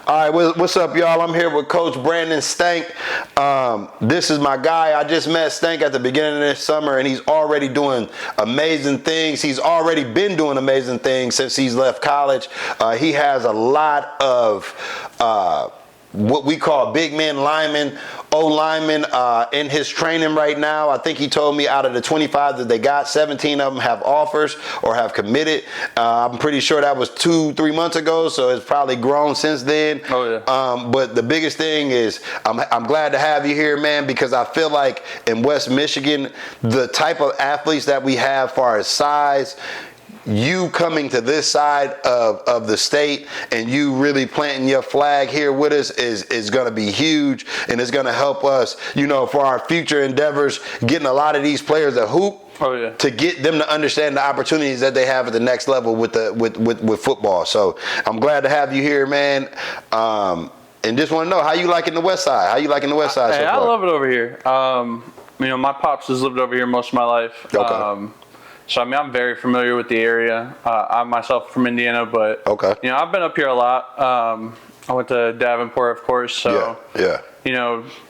All right, what's up, y'all? I'm here with Coach Brandon Stank. This is my guy. I just met Stank at the beginning of this summer, and he's already doing amazing things. He's already been doing amazing things since he's left college. He has a lot of what we call big men linemen, O-linemen in his training right now. I think he told me out of the 25 that they got, 17 of them have offers or have committed. I'm pretty sure that was 2-3 months ago, so it's probably grown since then. Oh, yeah. But the biggest thing is I'm glad to have you here, man, because I feel like in West Michigan, the type of athletes that we have far as size, you coming to this side of the state and you really planting your flag here with us is going to be huge, and it's going to help us, for our future endeavors, getting a lot of these players a hoop. Oh, yeah. To get them to understand the opportunities that they have at the next level with football. So I'm glad to have you here, man. And just want to know how you liking the West Side. How you liking the West Side so far? I love it over here. My pops has lived over here most of my life. Okay. So, I'm very familiar with the area. I'm myself from Indiana, but, I've been up here a lot. I went to Davenport, of course. So, yeah.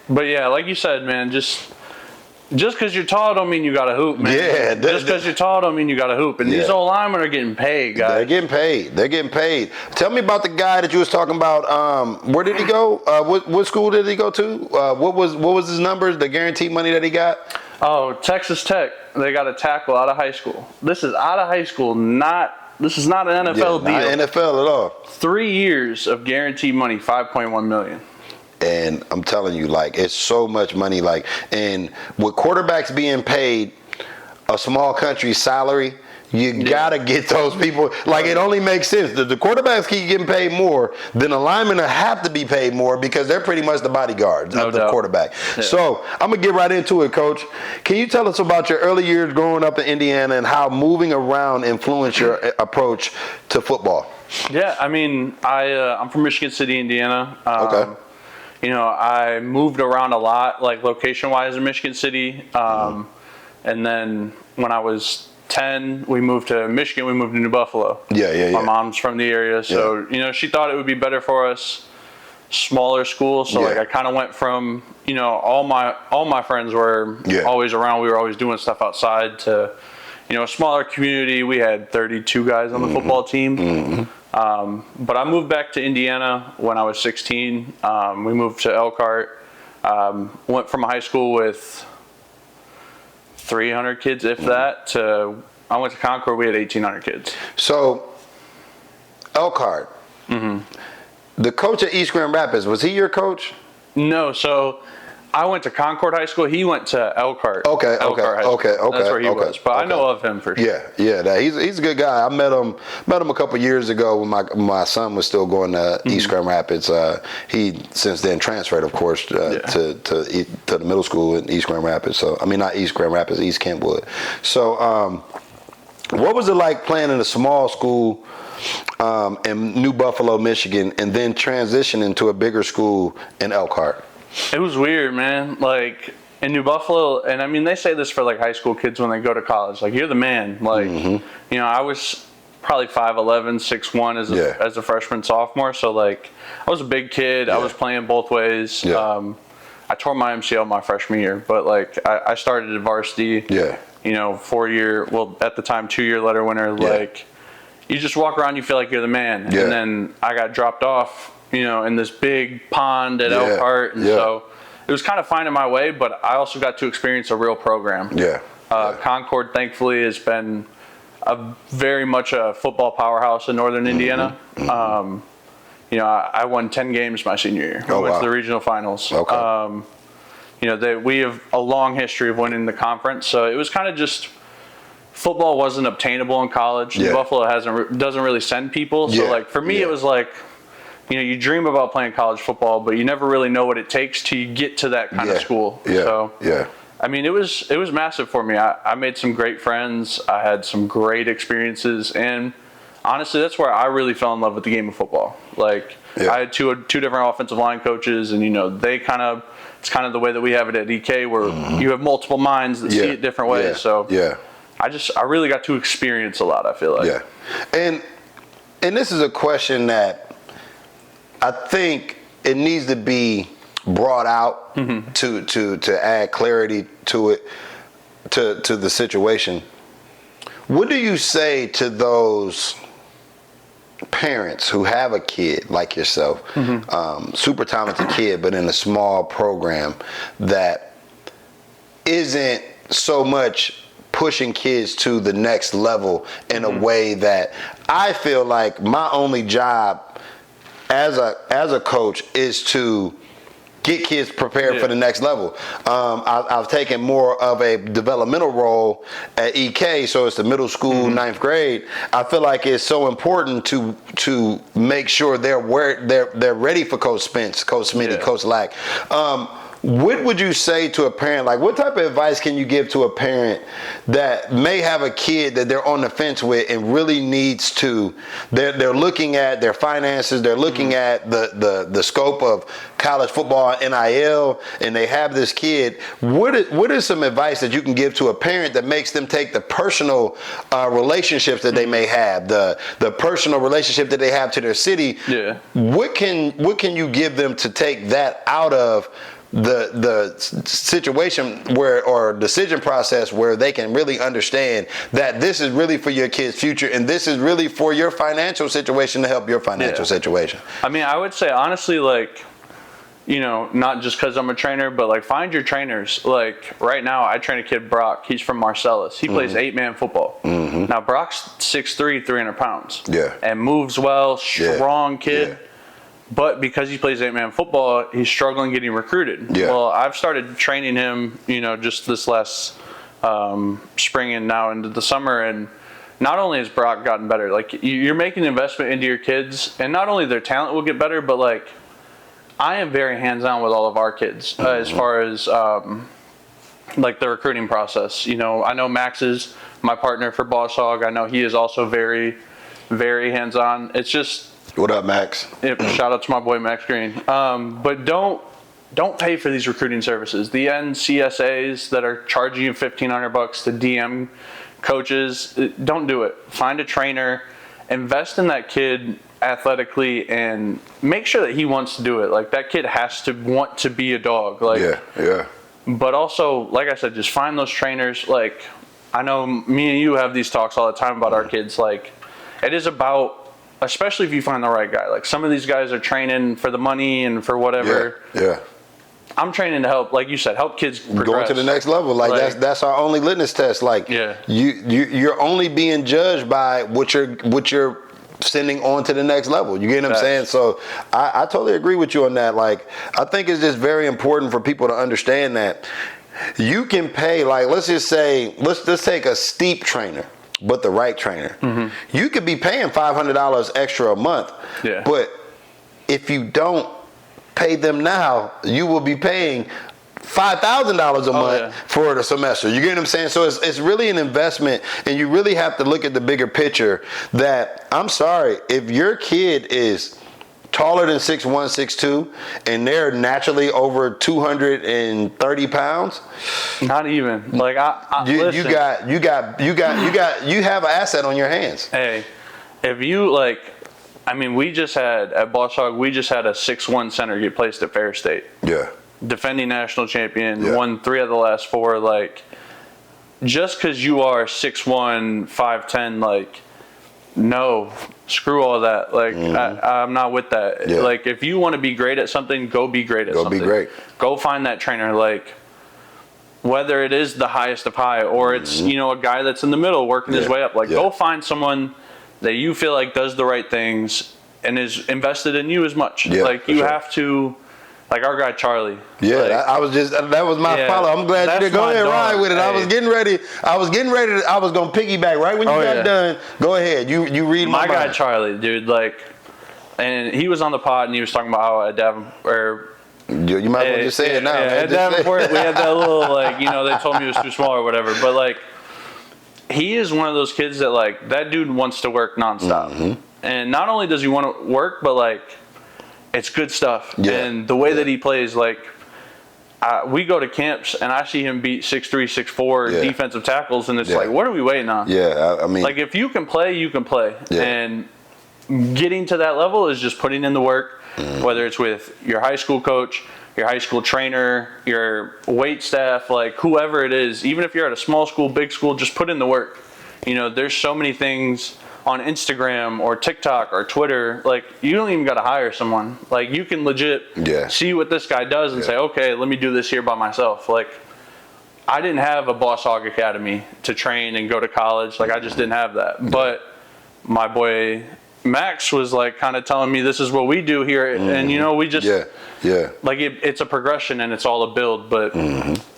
But yeah, like you said, man, just because you're tall don't mean you got to hoop, man. Yeah. Just because you're tall don't mean you got to hoop. And these old linemen are getting paid, guys. They're getting paid. Tell me about the guy that you was talking about. Where did he go? What school did he go to? What was his numbers, the guaranteed money that he got? Oh, Texas Tech. They got a tackle out of high school. This is out of high school, this is not an NFL deal. Not NFL at all. 3 years of guaranteed money, $5.1 million. And I'm telling you, it's so much money. And with quarterbacks being paid a small country's salary, you gotta get those people. It only makes sense. The quarterbacks keep getting paid more, then the linemen have to be paid more because they're pretty much the bodyguards of the quarterback. Yeah. So I'm gonna get right into it, Coach. Can you tell us about your early years growing up in Indiana and how moving around influenced your approach to football? Yeah, I'm from Michigan City, Indiana. Okay. I moved around a lot, location-wise in Michigan City. And then when I was 10, we moved to Michigan. We moved to New Buffalo. Yeah. My mom's from the area, so she thought it would be better for us, smaller school. So I kind of went from all my friends were always around. We were always doing stuff outside to a smaller community. We had 32 guys on the football team. But I moved back to Indiana when I was 16. We moved to Elkhart. Went from a high school with 300 kids, if that, to I went to Concord. We had 1,800 kids. So, Elkhart, the coach at East Grand Rapids, was he your coach? No, so I went to Concord High School. He went to Elkhart. Okay. That's where he was. But I know of him for sure. Yeah. He's a good guy. I met him a couple years ago when my son was still going to East Grand Rapids. He since then transferred, of course, to the middle school in East Grand Rapids. So not East Grand Rapids, East Kentwood. So what was it like playing in a small school in New Buffalo, Michigan, and then transitioning to a bigger school in Elkhart? It was weird, man. In New Buffalo, and they say this for high school kids when they go to college. You're the man. I was probably 5'11", 6'1" as a freshman, sophomore. So I was a big kid. I was playing both ways. I tore my MCL my freshman year, but I started at varsity. 4-year, at the time 2-year letter winner. You just walk around, you feel like you're the man. And then I got dropped off, in this big pond at Elkhart. And so it was kind of finding my way, but I also got to experience a real program. Concord, thankfully, has been very much a football powerhouse in northern Indiana. I won 10 games my senior year. We went to the regional finals. We have a long history of winning the conference, so it was kind of just football wasn't obtainable in college. Buffalo doesn't really send people, so for me it was you dream about playing college football, but you never really know what it takes till you get to that kind of school. It was massive for me. I made some great friends. I had some great experiences, and honestly, that's where I really fell in love with the game of football. I had two different offensive line coaches, and it's kind of the way that we have it at EK, where you have multiple minds that see it different ways. I really got to experience a lot, I feel like. And this is a question that I think it needs to be brought out to add clarity to it, to the situation. What do you say to those parents who have a kid like yourself, super talented kid, but in a small program that isn't so much pushing kids to the next level in a way that I feel like my only job as a coach is to get kids prepared for the next level. I've taken more of a developmental role at EK, so it's the middle school, ninth grade. I feel like it's so important to make sure they're ready for Coach Spence, Coach Smitty, Coach Lack. What would you say to a parent? Like, what type of advice can you give to a parent that may have a kid that they're on the fence with and really needs to? They're looking at their finances. They're looking at the scope of college football, NIL, and they have this kid. What is some advice that you can give to a parent that makes them take the personal relationships that they may have, the personal relationship that they have to their city? Yeah. What can you give them to take that out of the situation where, or decision process where they can really understand that this is really for your kid's future and this is really for your financial situation to help your financial situation? I mean, I would say honestly, like, you know, not just because I'm a trainer, but like find your trainers. Like right now I train a kid, Brock. He's from Marcellus. He plays 8-man football. Now Brock's 6'3", 300 pounds. Yeah. And moves well, strong kid. Yeah. But because he plays 8-man football, he's struggling getting recruited. Yeah. Well, I've started training him, you know, just this last spring and now into the summer. And not only has Brock gotten better, like you're making an investment into your kids, and not only their talent will get better, but like I am very hands-on with all of our kids as far as like the recruiting process. You know, I know Max is my partner for Boss Hog. I know he is also very, very hands-on. It's just, what up, Max? Shout out to my boy Max Green. But don't pay for these recruiting services. The NCSAs that are charging you $1,500 to DM coaches, don't do it. Find a trainer, invest in that kid athletically, and make sure that he wants to do it. Like that kid has to want to be a dog. Like But also, like I said, just find those trainers. Like I know me and you have these talks all the time about our kids. Like it is about, especially if you find the right guy. Like some of these guys are training for the money and for whatever. Yeah. I'm training to help, like you said, help kids progress. Going to the next level. Like that's our only litmus test. Like you're only being judged by what you're sending on to the next level. You get what I'm saying? So I totally agree with you on that. Like I think it's just very important for people to understand that you can pay, like let's just say, let's take a steep trainer, but the right trainer. You could be paying $500 extra a month, but if you don't pay them now, you will be paying $5,000 a month for the semester. You get what I'm saying? So it's really an investment, and you really have to look at the bigger picture. That I'm sorry, if your kid is taller than 6'1", 6'2", and they're naturally over 230 pounds. Not even. Like you have an asset on your hands. Hey, if you like, I mean, we just had at Boss Hog, we just had a 6'1" center get placed at Fair State. Yeah. Defending national champion, won 3 of the last 4. Like, just because you are 6'1", 5'10", like, no, screw all that. Like, I'm not with that. Yeah. Like, if you want to be great at something, go be great at something. Go be great. Go find that trainer. Like, whether it is the highest of high or it's, you know, a guy that's in the middle working his way up. Like, go find someone that you feel like does the right things and is invested in you as much. Yeah, like, you have to... Like our guy Charlie. Yeah, like, that was my follow. I'm glad you did. Go ahead, ride with it. Hey. I was getting ready. I was gonna piggyback right when you got done. Go ahead. You read my guy Charlie, dude. Like, and he was on the pod and he was talking about how at Davenport. You might as well just say it now. Man. At Davenport, we had that little, like, you know, they told me it was too small or whatever. But like, he is one of those kids that, like, that dude wants to work nonstop. And not only does he want to work, but like, it's good stuff. Yeah. And the way that he plays, like, we go to camps and I see him beat 6'3", 6'4" defensive tackles, and it's like, what are we waiting on? Yeah, I mean, like, if you can play, you can play. Yeah. And getting to that level is just putting in the work, whether it's with your high school coach, your high school trainer, your wait staff, like whoever it is, even if you're at a small school, big school, just put in the work. You know, there's so many things on Instagram or TikTok or Twitter, like you don't even got to hire someone. Like you can legit see what this guy does and say, okay, let me do this here by myself. Like I didn't have a Boss Hog Academy to train and go to college. Like I just didn't have that. But my boy Max was like kind of telling me this is what we do here, and you know we just like it's a progression and it's all a build, but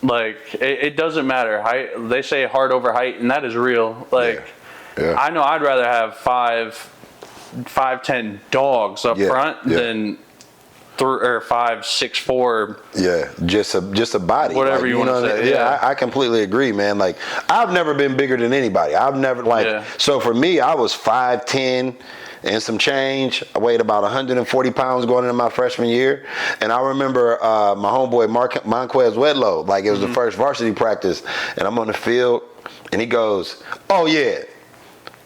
like it doesn't matter. They say heart over height, and that is real. Like I know I'd rather have 5'10" dogs up front than 5', 6'4". Just a body. Whatever you want to say. I completely agree, man. Like I've never been bigger than anybody. I've never so for me, I was 5'10" and some change. I weighed about 140 pounds going into my freshman year. And I remember my homeboy Marquez Wedlow, like it was the first varsity practice, and I'm on the field, and he goes, "Oh yeah,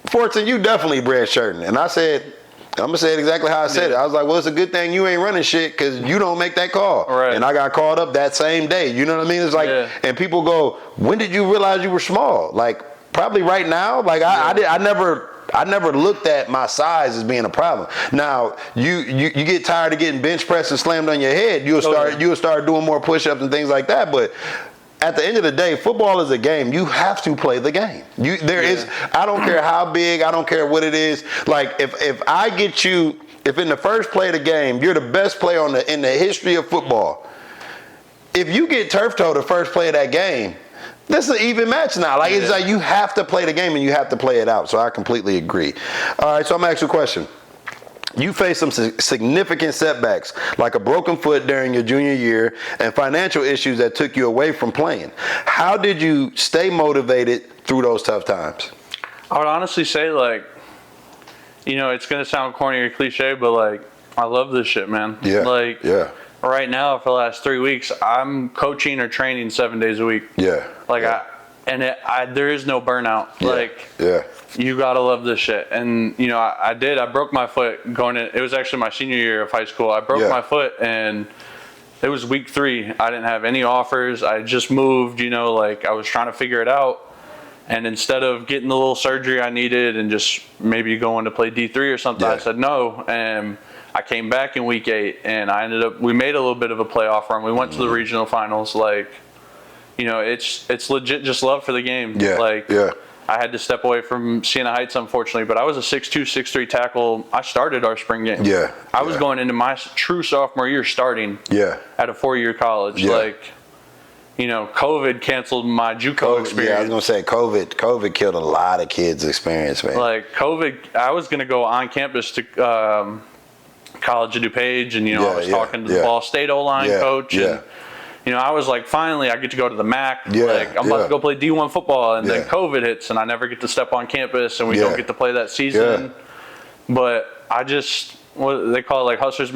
Fortson, you definitely redshirting." And I said, I'm gonna say it exactly how I said it. I was like, well, it's a good thing you ain't running shit because you don't make that call. Right. And I got called up that same day. You know what I mean? It's like, and people go, when did you realize you were small? Like probably right now. Like I never looked at my size as being a problem. Now you get tired of getting bench pressed and slammed on your head. You'll start doing more push-ups and things like that. But at the end of the day, football is a game. You have to play the game. I don't care how big, I don't care what it is. Like if I get you, if in the first play of the game, you're the best player in the history of football. If you get turf toe the first play of that game, this is an even match now. Like it's like you have to play the game and you have to play it out. So I completely agree. All right, so I'm gonna ask you a question. You faced some significant setbacks, like a broken foot during your junior year and financial issues that took you away from playing. How did you stay motivated through those tough times? I would honestly say, like, you know, it's going to sound corny or cliche, but, like, I love this shit, man. Right now, for the last 3 weeks, I'm coaching or training 7 days a week. There is no burnout. You gotta love this shit. And you know, I broke my foot going in. It was actually my senior year of high school. I broke my foot, and it was week 3. I didn't have any offers. I just moved. You know, like I was trying to figure it out. And instead of getting the little surgery I needed and just maybe going to play D3 or something, I said no. And I came back in week 8, and we made a little bit of a playoff run. We went to the regional finals. Like, you know, it's legit just love for the game. I had to step away from Siena Heights, unfortunately, but I was a 6'2", 6'3" tackle. I started our spring game. I was going into my true sophomore year starting at a 4-year college. Like, you know, COVID canceled my JUCO experience. I was going to say COVID killed a lot of kids' experience, man. Like, COVID, I was going to go on campus to College of DuPage, and, you know, I was talking to the Ball State O-line coach, and you know, I was like, finally, I get to go to the MAC. Like, I'm about to go play D1 football, and then COVID hits, and I never get to step on campus, and we don't get to play that season. But I just, what they call it, like hustler's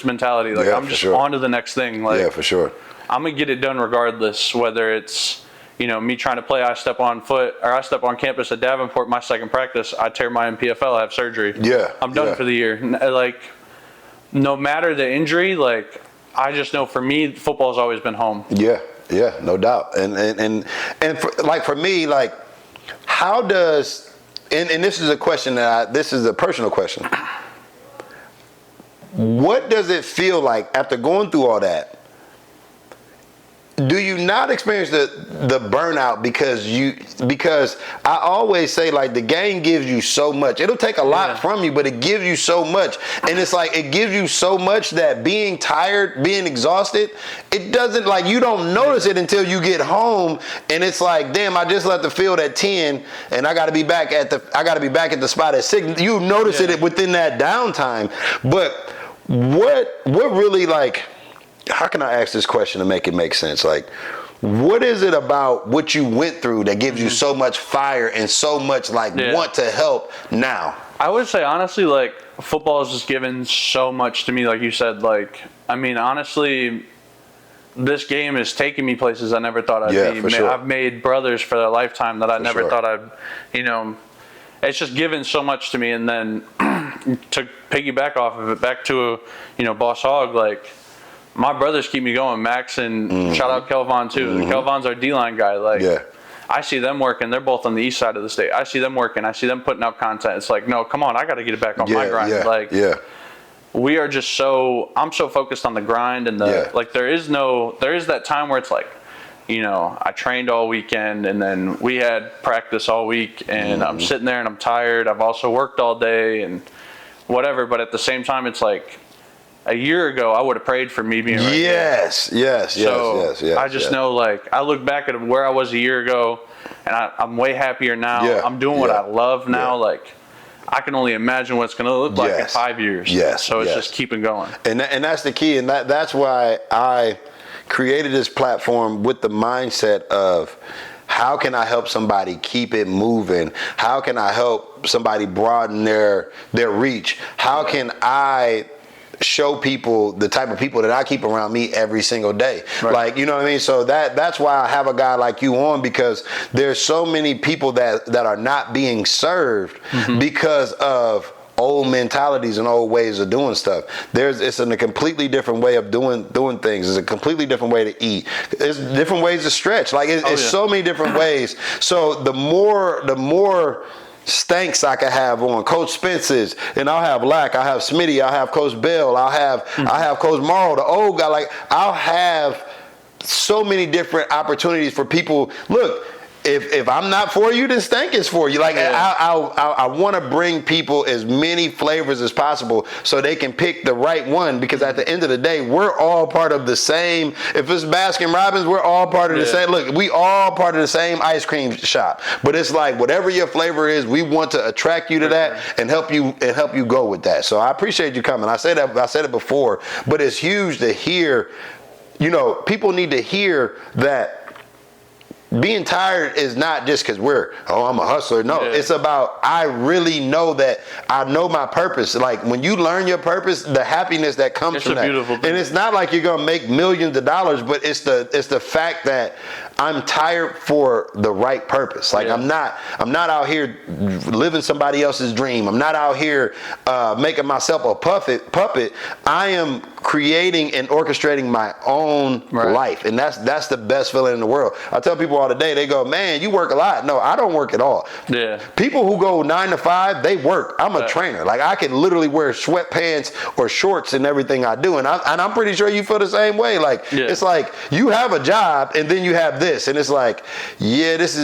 mentality. Like, I'm just on to the next thing. Like, for sure. I'm gonna get it done regardless, whether it's, you know, me trying to play, I step on campus at Davenport, my second practice, I tear my MPFL, I have surgery. I'm done for the year. Like, no matter the injury, like, I just know for me, football's always been home. No doubt. And for me, like, how does, and this is a question this is a personal question. What does it feel like after going through all that? Do you not experience the burnout because I always say, like, the game gives you so much. It'll take a lot from you, but it gives you so much. And it's like it gives you so much that being tired, being exhausted, it doesn't, like, you don't notice it until you get home, and it's like, damn, I just left the field at 10 and I gotta be back at the spot at 6. You notice it within that downtime. But what really, like, how can I ask this question to make it make sense? Like, what is it about what you went through that gives you so much fire and so much, like, want to help now? I would say, honestly, like, football has just given so much to me, like you said. Like, I mean, honestly, this game is taking me places I never thought I'd be. For sure. I've made brothers for their lifetime that I never thought I'd, you know, it's just given so much to me. And then to piggyback off of it, back to Boss Hog, like my brothers keep me going. Max and shout out Kelvon too. Kelvon's our D-line guy. Like I see them working. They're both on the east side of the state. I see them working. I see them putting out content. It's like, no, come on, I got to get it back on my grind. We are just I'm so focused on the grind and like there is that time where it's like, I trained all weekend and then we had practice all week and I'm sitting there and I'm tired. I've also worked all day and whatever. But at the same time, it's like a year ago, I would have prayed for me being right here. Yes. I just know, like, I look back at where I was a year ago and I'm way happier now. I'm doing what I love now. Like, I can only imagine what it's going to look like in 5 years. So it's just keeping going. And that's the key. And that's why I created this platform with the mindset of how can I help somebody keep it moving? How can I help somebody broaden their reach? How can I show people the type of people that I keep around me every single day? Like, you know what I mean? So that's why I have a guy like you on, because there's so many people that are not being served because of old mentalities and old ways of doing stuff. It's a completely different way of doing things. It's a completely different way to eat. There's different ways to stretch. Like it's so many different ways. So the more Stanks I could have on, Coach Spence's, and I'll have Lack, I'll have Smitty, I'll have Coach Bell, I'll have Coach Morrow, the old guy. Like I'll have so many different opportunities for people. Look, if I'm not for you, then Stank is for you. Like I want to bring people as many flavors as possible so they can pick the right one, because at the end of the day, we're all part of the same. If it's Baskin Robbins, we're all part of the same. Look, we all part of the same ice cream shop. But it's like whatever your flavor is, we want to attract you to that and help you go with that. So I appreciate you coming. I said it before, but it's huge to hear. People need to hear that being tired is not just because I'm a hustler. No, it's about, I really know that I know my purpose. Like when you learn your purpose, the happiness that comes from that. Beautiful thing. And it's not like you're gonna make millions of dollars, but it's the fact that I'm tired for the right purpose. Like I'm not out here living somebody else's dream. I'm not out here making myself a puppet. I am creating and orchestrating my own life, and that's the best feeling in the world. I tell people all the day, they go, man, you work a lot. No, I don't work at all. People who go 9 to 5, they work. I'm a trainer. Like I can literally wear sweatpants or shorts and everything I do, and I'm pretty sure you feel the same way. Like it's like you have a job and then you have this, and it's like, this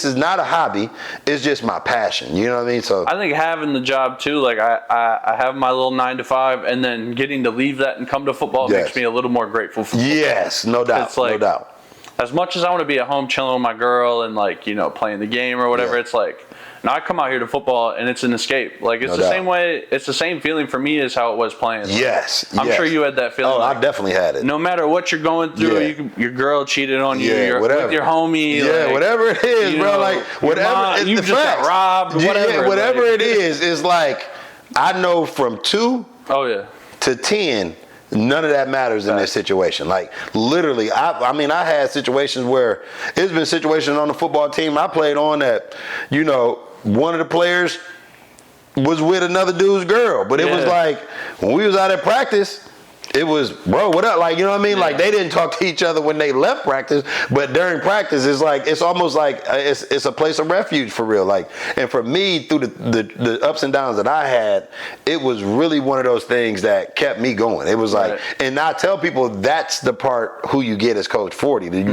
is not a hobby. It's just my passion. You know what I mean? So I think having the job too, like I have my little 9 to 5, and then getting to leave that and come to football makes me a little more grateful for football. Yes, no doubt. It's like, no doubt. As much as I want to be at home chilling with my girl and like, playing the game or whatever, it's like, now I come out here to football and it's an escape. Like it's same way, it's the same feeling for me as how it was playing. Like, I'm sure you had that feeling. Oh, I definulely had it. No matter what you're going through, your girl cheated on you, with your homie. Whatever it is, bro. Like whatever. You just got robbed. Whatever it is, it's like, I know from 2 to 10, none of that matters in this situation. Like literally, I had situations where it's been situations on the football team I played on that, one of the players was with another dude's girl, but it was like when we was out at practice, it was, bro, what up? Like, you know what I mean? Like they didn't talk to each other when they left practice, but during practice, it's like, it's almost like it's a place of refuge for real. Like, and for me, through the ups and downs that I had, it was really one of those things that kept me going. It was like, and I tell people that's the part who you get as Coach 40. That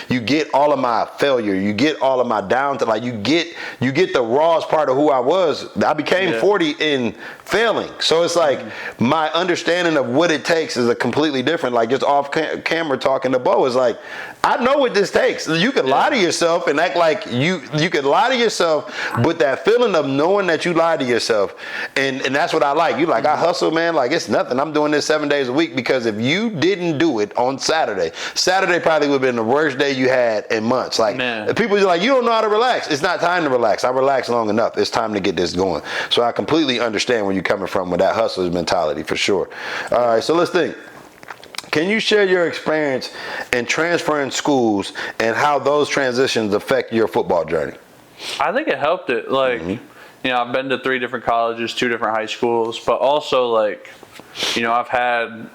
you get all of my failure, you get all of my downtime, like you get the rawest part of who I was. I became 40 in failing. So it's like my understanding of what it takes is a completely different, like just off camera talking to Bo is like, I know what this takes. You could lie to yourself and act like you could lie to yourself, but that feeling of knowing that you lied to yourself, and that's what I like. You like, I hustle, man, like it's nothing. I'm doing this 7 days a week, because if you didn't do it on Saturday probably would have been the worst day you had in months. Like people are like, you don't know how to relax. It's not time to relax. I relaxed long enough. It's time to get this going. So I completely understand where you're coming from with that hustler's mentality for sure. All right, so let's think. Can you share your experience in transferring schools and how those transitions affect your football journey? I think it helped it. Like, I've been to 3 different colleges, 2 different high schools, but also like, I've had,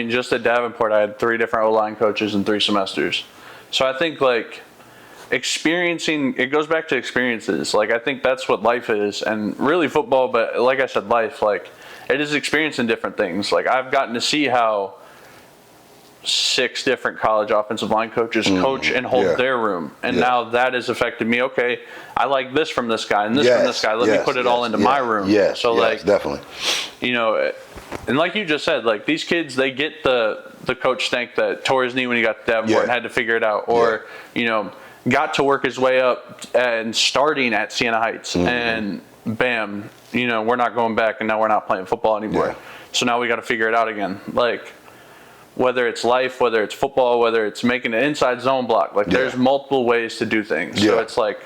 just at Davenport, I had 3 different O-line coaches in 3 semesters. So I think like experiencing, it goes back to experiences. Like I think that's what life is, and really football, but like I said, life, like it is experiencing different things. Like I've gotten to see how 6 different college offensive line coaches coach and hold their room. And now that has affected me. Okay, I like this from this guy and this from this guy. Let me put it all into my room. So like, definitely. And like you just said, like these kids, they get the coach Stank that tore his knee when he got to Davenport and had to figure it out. Or, got to work his way up and starting at Siena Heights and bam, we're not going back and now we're not playing football anymore. So now we got to figure it out again. Like, whether it's life, whether it's football, whether it's making an inside zone block, like there's multiple ways to do things. So it's like,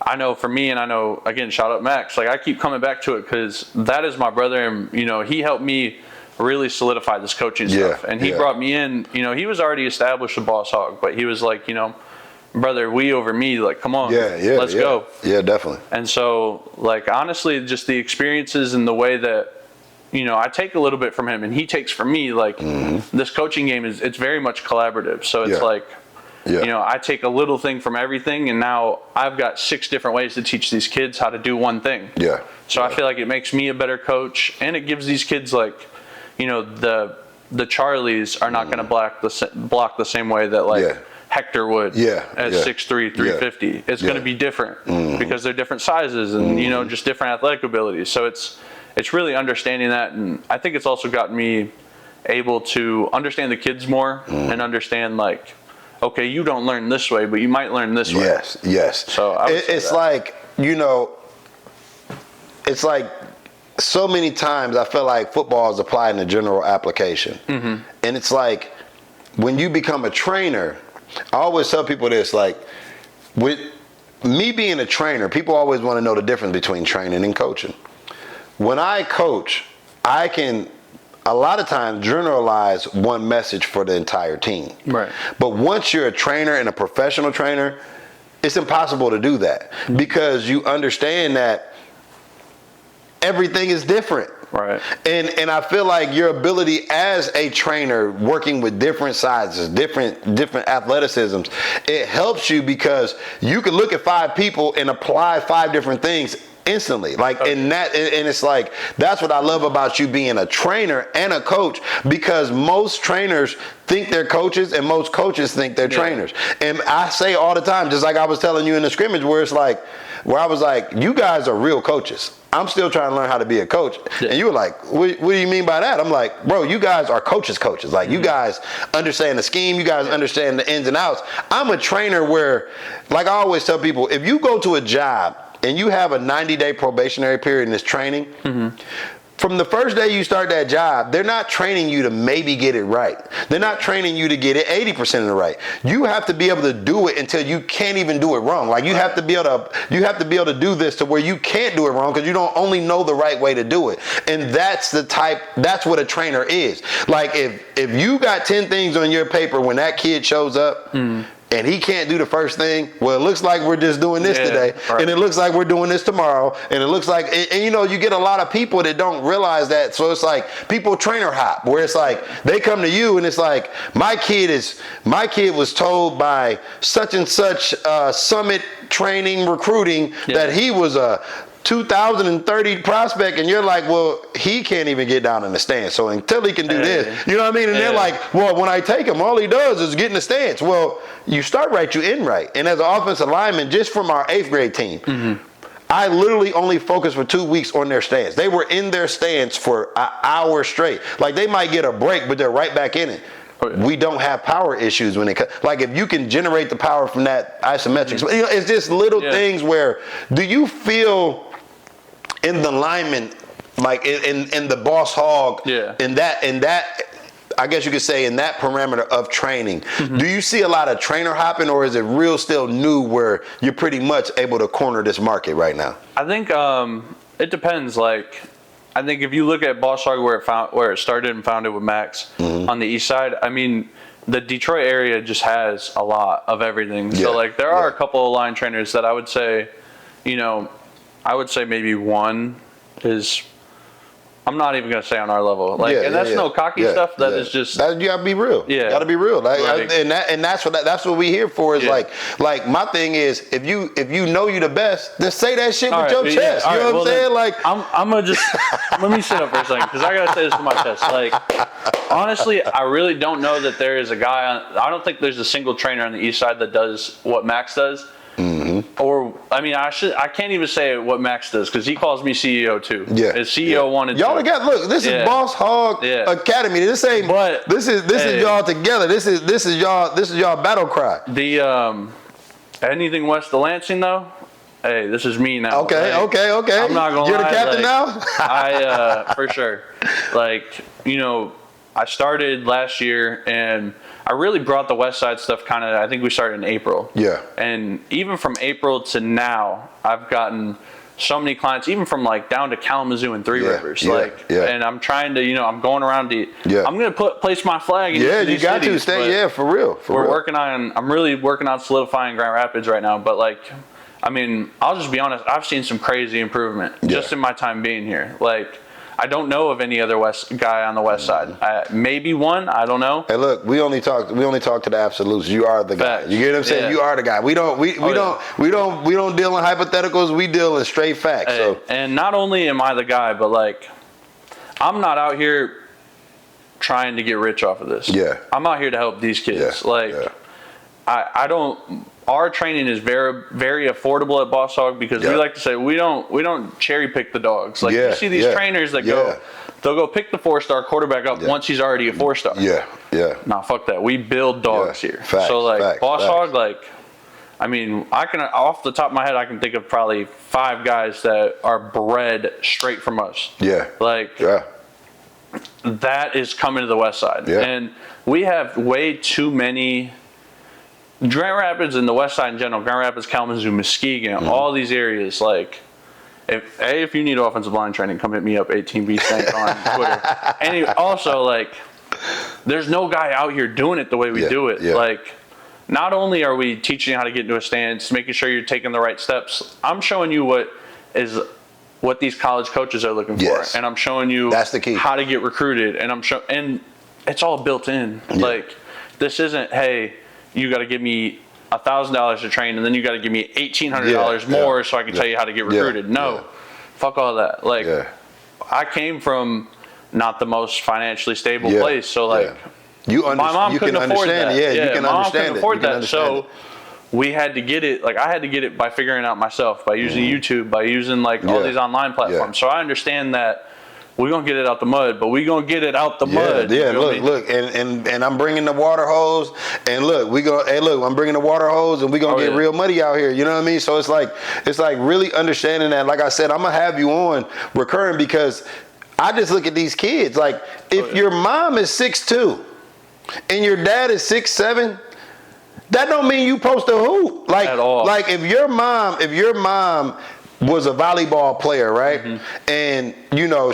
I know for me, and I know, again, shout out Max, like I keep coming back to it because that is my brother, and he helped me really solidify this coaching stuff. And he brought me in, he was already established a boss hog, but he was like, brother, we over me, like, come on, let's go. Yeah, definitely. And so, like, honestly, just the experiences and the way that, I take a little bit from him and he takes from me, like this coaching game it's very much collaborative. So it's like, I take a little thing from everything, and now I've got 6 different ways to teach these kids how to do one thing. So I feel like it makes me a better coach, and it gives these kids like, the Charlies are not going to block the same way that like Hector would at 6'3", 350. It's going to be different because they're different sizes and just different athletic abilities. So it's really understanding that, and I think it's also gotten me able to understand the kids more and understand like, okay, you don't learn this way, but you might learn this way. Yes. So it's like, it's like so many times I feel like football is applied in a general application. And it's like when you become a trainer, I always tell people this, like with me being a trainer, people always want to know the difference between training and coaching. When I coach, I can a lot of times generalize one message for the entire team. Right. But once you're a trainer and a professional trainer, it's impossible to do that because you understand that everything is different. Right. And I feel like your ability as a trainer working with different sizes, different athleticisms, it helps you because you can look at 5 people and apply 5 different things instantly. Like, and it's like, that's what I love about you being a trainer and a coach, because most trainers think they're coaches and most coaches think they're trainers. And I say all the time, just like I was telling you in the scrimmage, where I was like, you guys are real coaches. I'm still trying to learn how to be a coach. And you were like, what do you mean by that? I'm like, bro, you guys are coaches. Like, you guys understand the scheme. You guys understand the ins and outs. I'm a trainer where, like I always tell people, if you go to a job and you have a 90-day probationary period in this training, from the first day you start that job, they're not training you to maybe get it right. They're not training you to get it 80% of the right. You have to be able to do it until you can't even do it wrong. Like, you have to be able to do this to where you can't do it wrong because you don't only know the right way to do it. And that's what a trainer is. Like, if you got 10 things on your paper when that kid shows up, and he can't do the first thing, well, it looks like we're just doing this today, and it looks like we're doing this tomorrow, and it looks like, and you get a lot of people that don't realize that. So it's like people trainer hop, where it's like they come to you and it's like, my kid was told by such and such summit training recruiting that he was a 2030 prospect, and you're like, well, he can't even get down in the stance. So until he can do this, you know what I mean? And they're like, well, when I take him, all he does is get in the stance. Well, you start right, you end right. And as an offensive lineman, just from our 8th grade team, I literally only focused for 2 weeks on their stance. They were in their stance for an hour straight. Like, they might get a break, but they're right back in it. We don't have power issues when it comes. Like, if you can generate the power from that isometric, it's just little things where, do you feel in the lineman, like in the boss hog, in that, I guess you could say, in that parameter of training, do you see a lot of trainer hopping, or is it real still new where you're pretty much able to corner this market right now? I think it depends. Like, I think if you look at boss hog where it started and founded with Max on the east side, I mean, the Detroit area just has a lot of everything. So like, there are a couple of line trainers that I would say, I would say maybe one is. I'm not even gonna say on our level, like, and that's no cocky stuff. That is just that, you gotta be real. Yeah, gotta be real. And that's what we here for. Is like my thing is, if you know you the best, then say that shit with your chest. You know what I'm saying? Like I'm gonna just let me sit up for a second because I gotta say this with my chest. Like honestly, I really don't know that there is a guy. I don't think there's a single trainer on the east side that does what Max does. Mm-hmm. Or I mean, I can't even say what Max does because he calls me CEO too. Yeah, it's CEO 1 and 2. Y'all got look. This is Boss Hog Academy. This ain't. But this is y'all together. This is y'all battle cry. The anything west of Lansing though. Hey, this is me now. Okay. I'm not gonna lie. You're the captain now. I for sure. Like I started last year and I really brought the West Side stuff kind of, I think we started in April. Yeah. And even from April to now, I've gotten so many clients, even from like down to Kalamazoo and Three Rivers. And I'm trying to, I'm going around to, I'm going to place my flag in these you got cities, to stay, for real. I'm really working on solidifying Grand Rapids right now. But like, I mean, I'll just be honest, I've seen some crazy improvement just in my time being here. Like, I don't know of any other guy on the west side. Maybe one. I don't know. Hey, look, we only talk to the absolutes. You are the guy. You get what I'm saying? Yeah. You are the guy. We don't deal in hypotheticals. We deal in straight facts. So. And not only am I the guy, but like, I'm not out here trying to get rich off of this. Yeah. I'm out here to help these kids. I don't. Our training is very, very affordable at Boss Hog because we like to say we don't cherry pick the dogs. Like you see these trainers that they'll go pick the 4-star quarterback up once he's already a 4-star. Yeah. Nah, fuck that. We build dogs here. Facts, so like Boss Hog, like, I mean, I can off the top of my head I can think of probably 5 guys that are bred straight from us. Yeah. Like that is coming to the west side. Yeah. And we have way too many. Grand Rapids and the west side in general, Grand Rapids, Kalamazoo, Muskegon, all these areas, like, if you need offensive line training, come hit me up, 18B Stank on Twitter. And also, like, there's no guy out here doing it the way we do it. Yeah. Like, not only are we teaching you how to get into a stance, making sure you're taking the right steps, I'm showing you what these college coaches are looking for. And I'm showing you that's the key. How to get recruited. And and it's all built in. Yeah. Like, this isn't, hey, you got to give me $1,000 to train, and then you got to give me $1,800 more so I can tell you how to get recruited. No, fuck all that. Like, I came from not the most financially stable place, so like, my mom couldn't afford that. My mom couldn't afford that, so we had to get it. Like, I had to get it by figuring it out myself, by using YouTube, by using like all these online platforms. So I understand that. We're going to get it out the mud, but we're going to get it out the mud. Yeah, look, and I'm bringing the water hose, and look, I'm bringing the water hose, and we're going to get real muddy out here, you know what I mean? So it's like really understanding that, like I said, I'm going to have you on recurring because I just look at these kids. Like, if your mom is 6'2", and your dad is 6'7", that don't mean you supposed to hoop. Like, at all. Like, if your mom was a volleyball player, right? Mm-hmm. And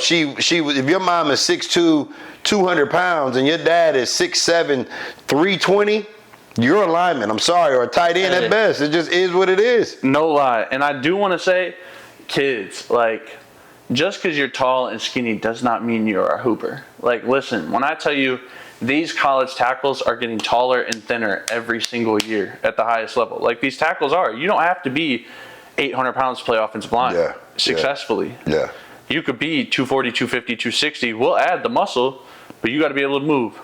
she was. If your mom is 6'2", 200 pounds, and your dad is 6'7", 320, you're a lineman. I'm sorry, or a tight end at best. It just is what it is. No lie. And I do want to say, kids, like, just because you're tall and skinny does not mean you're a hooper. Like, listen, when I tell you these college tackles are getting taller and thinner every single year at the highest level. Like, these tackles are. You don't have to be 800 pounds to play offensive line successfully. Yeah. You could be 240, 250, 260. We'll add the muscle, but you got to be able to move.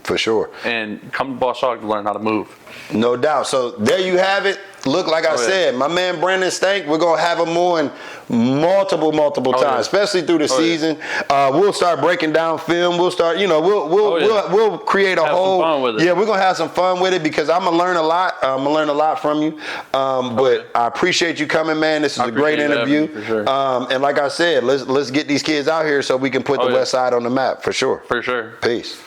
For sure. And come to Boss Hog to learn how to move. No doubt. So there you have it. Look, like I said, my man Brandon Stank, we're going to have him on multiple times, especially through the season. We'll start breaking down film. We'll start, we'll create a whole. Fun with it. Yeah, we're going to have some fun with it because I'm going to learn a lot. I'm going to learn a lot from you. But I appreciate you coming, man. This is a great interview. For sure. And like I said, let's get these kids out here so we can put the West Side on the map for sure. For sure. Peace.